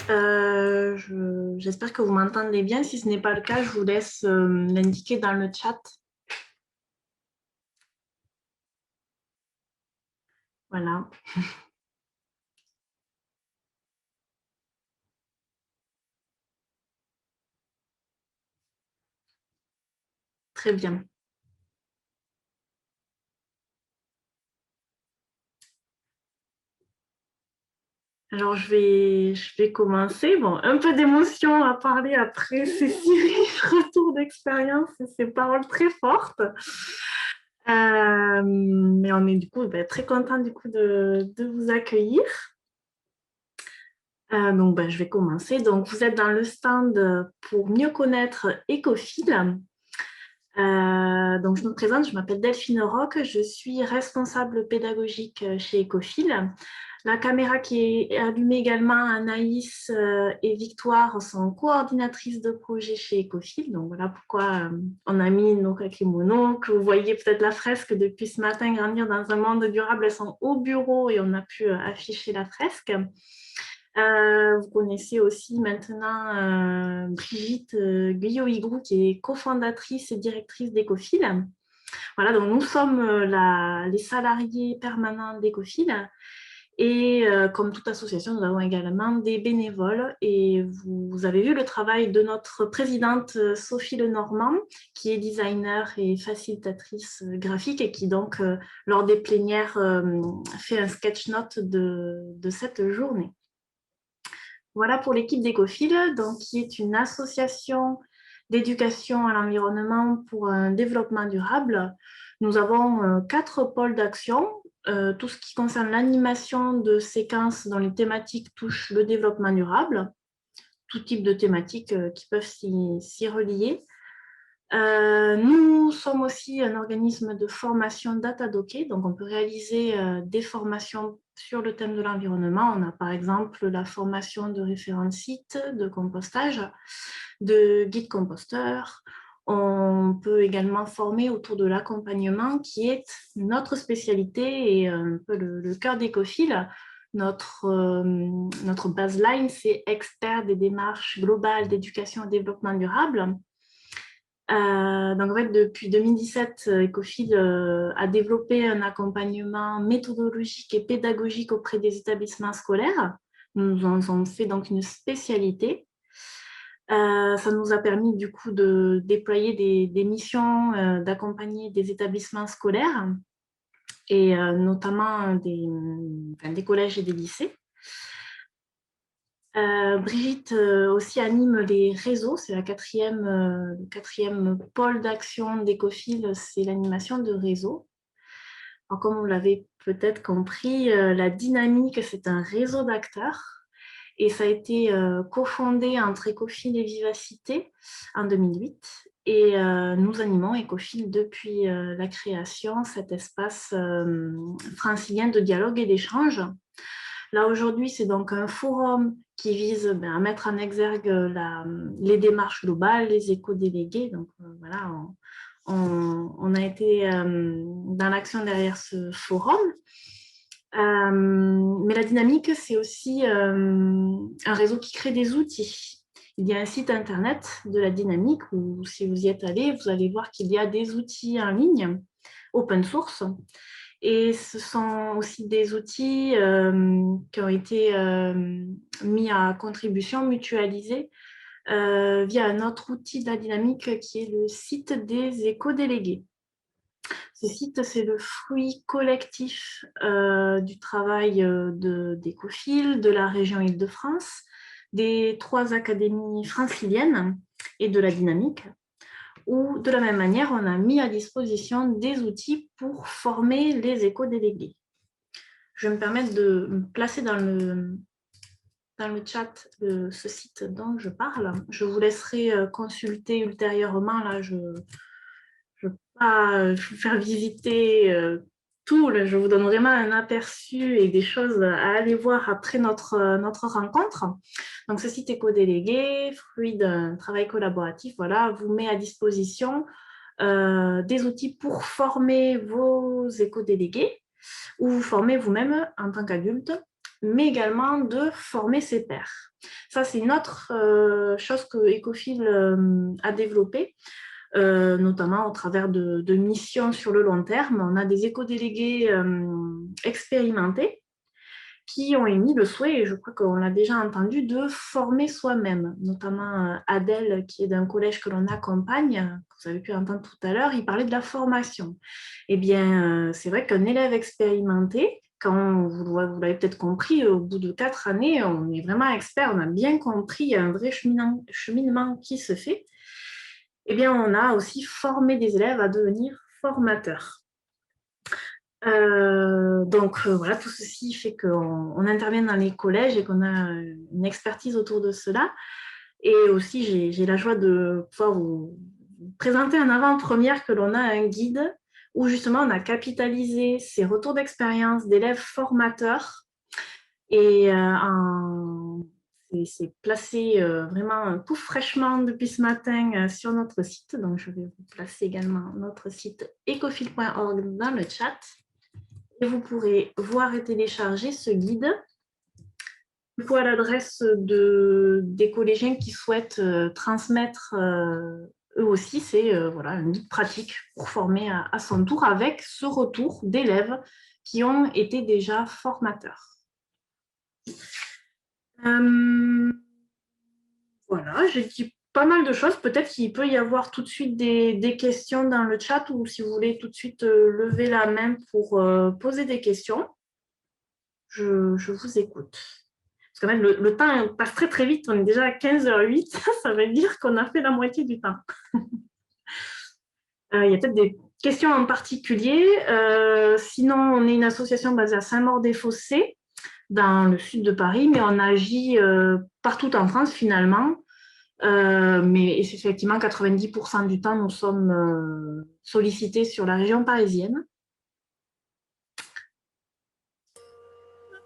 J'espère que vous m'entendez bien. Si ce n'est pas le cas, je vous laisse l'indiquer dans le chat. Voilà, très bien. Alors, je vais commencer. Bon, un peu d'émotion à parler après ces six retours d'expérience et ces paroles très fortes. Mais on est du coup très content du coup de vous accueillir. Donc, je vais commencer. Donc, vous êtes dans le stand pour mieux connaître Ecofil. Donc, je me présente, je m'appelle Delphine Roch, je suis responsable pédagogique chez Ecofil. La caméra qui est allumée également, Anaïs et Victoire sont coordinatrices de projet chez Ecofil. Donc, voilà pourquoi on a mis nos kakémonos, que vous voyez peut-être la fresque depuis ce matin, grandir dans un monde durable. Elles sont au bureau et on a pu afficher la fresque. Vous connaissez aussi maintenant Brigitte Guyot-Higrou, qui est cofondatrice et directrice d'Ecofil. Voilà, donc nous sommes les salariés permanents d'Ecofil. Et comme toute association, nous avons également des bénévoles. Et vous avez vu le travail de notre présidente Sophie Lenormand, qui est designer et facilitatrice graphique et qui donc, lors des plénières, fait un sketch note de cette journée. Voilà pour l'équipe d'Ecofil, donc, qui est une association d'éducation à l'environnement pour un développement durable. Nous avons 4 pôles d'action. Tout ce qui concerne l'animation de séquences dont les thématiques touchent le développement durable, tout type de thématiques qui peuvent s'y relier. Nous sommes aussi un organisme de formation DataDocké, donc on peut réaliser des formations sur le thème de l'environnement. On a par exemple la formation de référent de site, de compostage, de guide composteur. On peut également former autour de l'accompagnement qui est notre spécialité et un peu le cœur d'Ecofil. Notre baseline, c'est expert des démarches globales d'éducation et développement durable. Donc, en fait, depuis 2017, Ecofil a développé un accompagnement méthodologique et pédagogique auprès des établissements scolaires. Nous en avons fait donc une spécialité. Ça nous a permis du coup de déployer des missions, d'accompagner des établissements scolaires et notamment des collèges et des lycées. Brigitte aussi anime les réseaux, c'est le quatrième pôle d'action d'Ecofil, c'est l'animation de réseaux. Alors, comme vous l'avez peut-être compris, la dynamique, c'est un réseau d'acteurs et ça a été cofondé entre Ecofil et Vivacité en 2008. Et nous animons Ecofil depuis la création, cet espace francilien de dialogue et d'échange. Là, aujourd'hui, c'est donc un forum qui vise à mettre en exergue les démarches globales, les éco-délégués. Donc, voilà, on a été dans l'action derrière ce forum. Mais la dynamique, c'est aussi un réseau qui crée des outils. Il y a un site internet de la dynamique où, si vous y êtes allé, vous allez voir qu'il y a des outils en ligne, open source. Et ce sont aussi des outils qui ont été mis à contribution, mutualisés via un autre outil de la dynamique qui est le site des éco-délégués. Ce site, c'est le fruit collectif du travail d'Ecofil, de la région Île-de-France, des 3 académies franciliennes et de la dynamique, où de la même manière, on a mis à disposition des outils pour former les éco-délégués. Je vais me permettre de me placer dans le chat ce site dont je parle. Je vous laisserai consulter ultérieurement. Là, je ne peux pas vous faire visiter tout. Là, je vous donne vraiment un aperçu et des choses à aller voir après notre rencontre. Donc, ce site éco-délégué, fruit d'un travail collaboratif, voilà, vous met à disposition des outils pour former vos éco-délégués ou vous former vous-même en tant qu'adulte, mais également de former ses pairs. Ça, c'est une autre chose que Ecofil a développée, notamment au travers de missions sur le long terme. On a des éco-délégués expérimentés qui ont émis le souhait, et je crois qu'on l'a déjà entendu, de former soi-même, notamment Adèle, qui est d'un collège que l'on accompagne, que vous avez pu entendre tout à l'heure, il parlait de la formation. Eh bien, c'est vrai qu'un élève expérimenté, quand vous l'avez peut-être compris, au bout de 4 années, on est vraiment expert, on a bien compris, il y a un vrai cheminement qui se fait. Eh bien, on a aussi formé des élèves à devenir formateurs. Voilà, tout ceci fait qu'on intervient dans les collèges et qu'on a une expertise autour de cela. Et aussi, j'ai la joie de pouvoir vous présenter en avant-première que l'on a un guide où justement on a capitalisé ces retours d'expérience d'élèves formateurs et c'est placé vraiment tout fraîchement depuis ce matin sur notre site. Donc, je vais vous placer également notre site ecofil.org dans le chat. Et vous pourrez voir et télécharger ce guide à l'adresse des collégiens qui souhaitent transmettre eux aussi. C'est voilà, un guide pratique pour former à son tour avec ce retour d'élèves qui ont été déjà formateurs. Voilà, j'ai dit pas mal de choses. Peut-être qu'il peut y avoir tout de suite des questions dans le chat ou si vous voulez tout de suite lever la main pour poser des questions. Je vous écoute. Parce que même le temps passe très très vite, on est déjà à 15h08, ça veut dire qu'on a fait la moitié du temps. Il y a peut-être des questions en particulier. Sinon, on est une association basée à Saint-Maur-des-Fossés, dans le sud de Paris, mais on agit partout en France finalement. Mais effectivement, 90% du temps, nous sommes sollicités sur la région parisienne.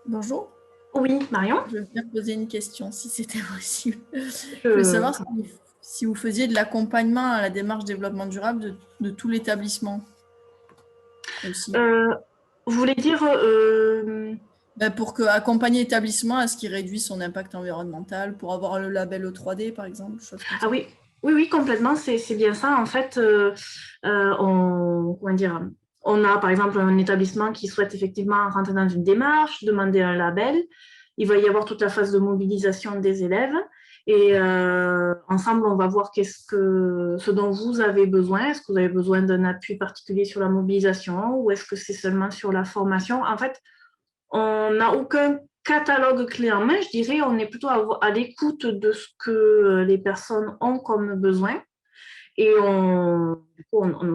Bonjour. Oui, Marion. Je viens poser une question, si c'était possible. Je voulais savoir si vous faisiez de l'accompagnement à la démarche développement durable de tout l'établissement aussi. Vous voulez dire Pour accompagner l'établissement à ce qu'il réduise son impact environnemental, pour avoir le label E3D, par exemple, choses comme ça. Ah oui, oui, complètement, c'est bien ça. En fait, comment dire, on a par exemple un établissement qui souhaite effectivement rentrer dans une démarche, demander un label. Il va y avoir toute la phase de mobilisation des élèves. Et ensemble, on va voir ce dont vous avez besoin. Est-ce que vous avez besoin d'un appui particulier sur la mobilisation ou est-ce que c'est seulement sur la formation? En fait, on n'a aucun catalogue clé en main, je dirais. On est plutôt à l'écoute de ce que les personnes ont comme besoin. Et on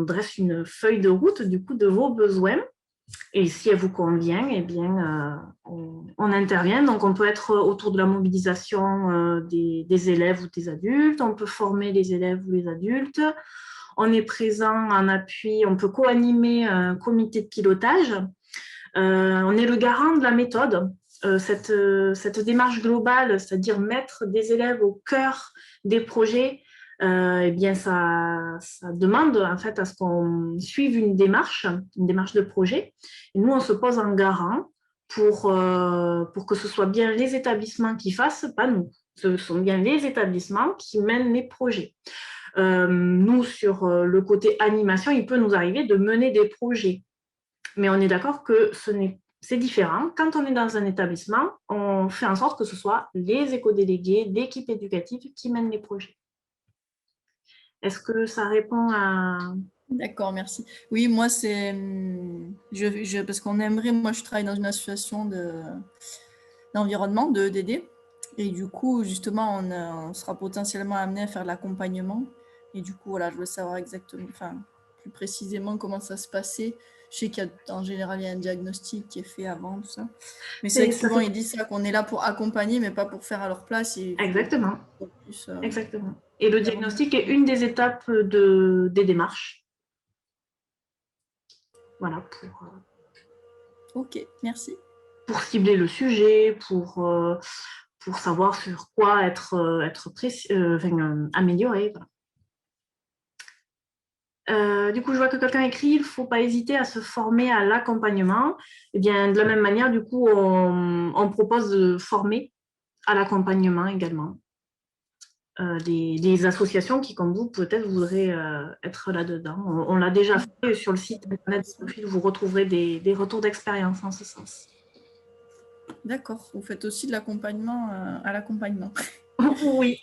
dresse une feuille de route du coup, de vos besoins. Et si elle vous convient, eh bien, on intervient. Donc, on peut être autour de la mobilisation des élèves ou des adultes. On peut former les élèves ou les adultes. On est présent en appui. On peut co-animer un comité de pilotage. On est le garant de la méthode. Cette démarche globale, c'est-à-dire mettre des élèves au cœur des projets, eh bien ça demande en fait à ce qu'on suive une démarche de projet. Et nous, on se pose en garant pour que ce soit bien les établissements qui fassent, pas nous. Ce sont bien les établissements qui mènent les projets. Nous, sur le côté animation, il peut nous arriver de mener des projets. Mais on est d'accord que c'est différent. Quand on est dans un établissement, on fait en sorte que ce soit les éco-délégués, l'équipe éducative qui mènent les projets. Est-ce que ça répond à... D'accord, merci. Oui, moi, c'est... parce qu'on aimerait... Moi, je travaille dans une association d'environnement, de EDD. Et du coup, justement, on sera potentiellement amené à faire de l'accompagnement. Et du coup, voilà, je veux savoir exactement, enfin, plus précisément comment ça se passait. Je sais qu'en général, il y a un diagnostic qui est fait avant, tout ça. Mais c'est vrai que souvent, ils disent ça, qu'on est là pour accompagner, mais pas pour faire à leur place. Et Exactement. Plus, exactement. Et le diagnostic est une des étapes des démarches. Voilà, Ok, merci. Pour cibler le sujet, pour savoir sur quoi être amélioré. Voilà. Du coup, je vois que quelqu'un écrit, il ne faut pas hésiter à se former à l'accompagnement. Eh bien, de la même manière, du coup, on propose de former à l'accompagnement également. Des associations qui, comme vous, peut-être voudraient être là-dedans. On l'a déjà fait sur le site internet d'Ecofil, vous retrouverez des retours d'expérience en ce sens. D'accord, vous faites aussi de l'accompagnement à l'accompagnement. Oui,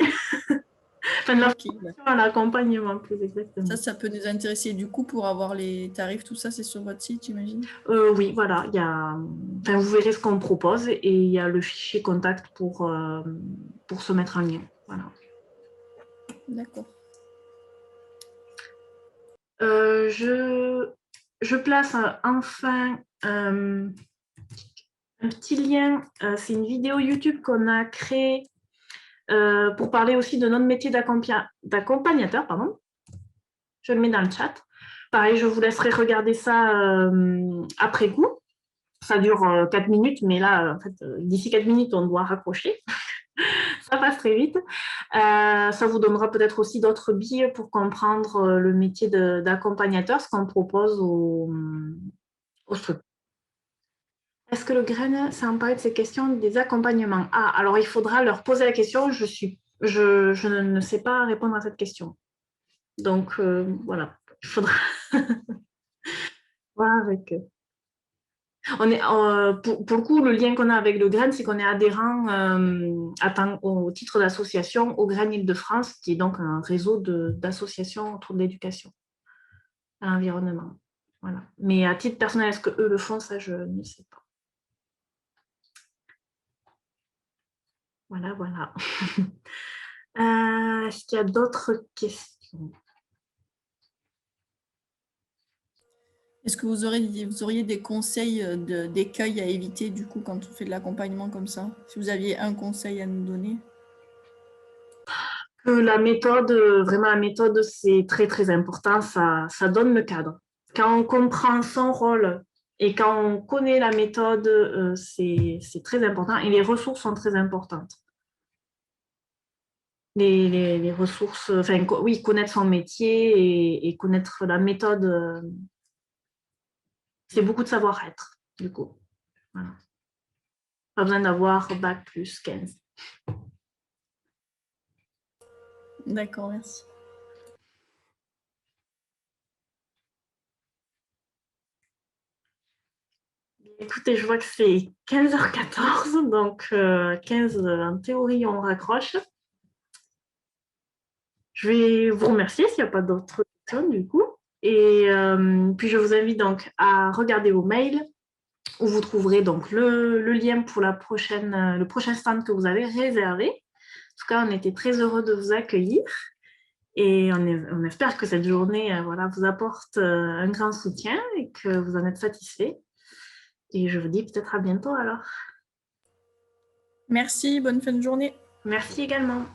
enfin, de la Ok, formation à l'accompagnement, plus exactement. ça peut nous intéresser. Du coup, pour avoir les tarifs, tout ça, c'est sur votre site, j'imagine? Oui, voilà, enfin, vous verrez ce qu'on propose et il y a le fichier contact pour se mettre en lien. Voilà. D'accord. Je place enfin un petit lien. C'est une vidéo YouTube qu'on a créée pour parler aussi de notre métier d'accompagnateur. Pardon. Je le mets dans le chat. Pareil, je vous laisserai regarder ça après coup. Ça dure 4 minutes, mais là, en fait, d'ici 4 minutes, on doit raccrocher. Ça passe très vite. Ça vous donnera peut-être aussi d'autres billes pour comprendre le métier d'accompagnateur, ce qu'on propose aux structures. Est-ce que le grain s'empare de ces questions des accompagnements? Ah, alors il faudra leur poser la question. Je ne sais pas répondre à cette question. Donc, voilà, il faudra voir avec eux. On est, pour le coup, le lien qu'on a avec le GREN, c'est qu'on est adhérent au titre d'association au GREN Île-de-France, qui est donc un réseau d'associations autour de l'éducation à l'environnement. Voilà. Mais à titre personnel, est-ce qu'eux le font? Ça, je ne sais pas. Voilà, voilà. Est-ce qu'il y a d'autres questions? Est-ce que vous auriez des conseils d'écueil à éviter du coup quand on fait de l'accompagnement comme ça? Si vous aviez un conseil à nous donner? Que la méthode, vraiment la méthode, c'est très très important, ça donne le cadre. Quand on comprend son rôle et quand on connaît la méthode, c'est très important et les ressources sont très importantes. Les ressources, enfin oui, connaître son métier et connaître la méthode, c'est beaucoup de savoir-être du coup. Voilà. Pas besoin d'avoir bac plus 15. D'accord, merci. Écoutez, je vois que c'est 15h14, donc 15 en théorie, on raccroche. Je vais vous remercier s'il n'y a pas d'autres questions du coup. Et puis je vous invite donc à regarder vos mails où vous trouverez donc le lien pour le prochain stand que vous avez réservé. En tout cas, on était très heureux de vous accueillir et on espère que cette journée voilà, vous apporte un grand soutien et que vous en êtes satisfait. Et je vous dis peut-être à bientôt alors. Merci, bonne fin de journée. Merci également.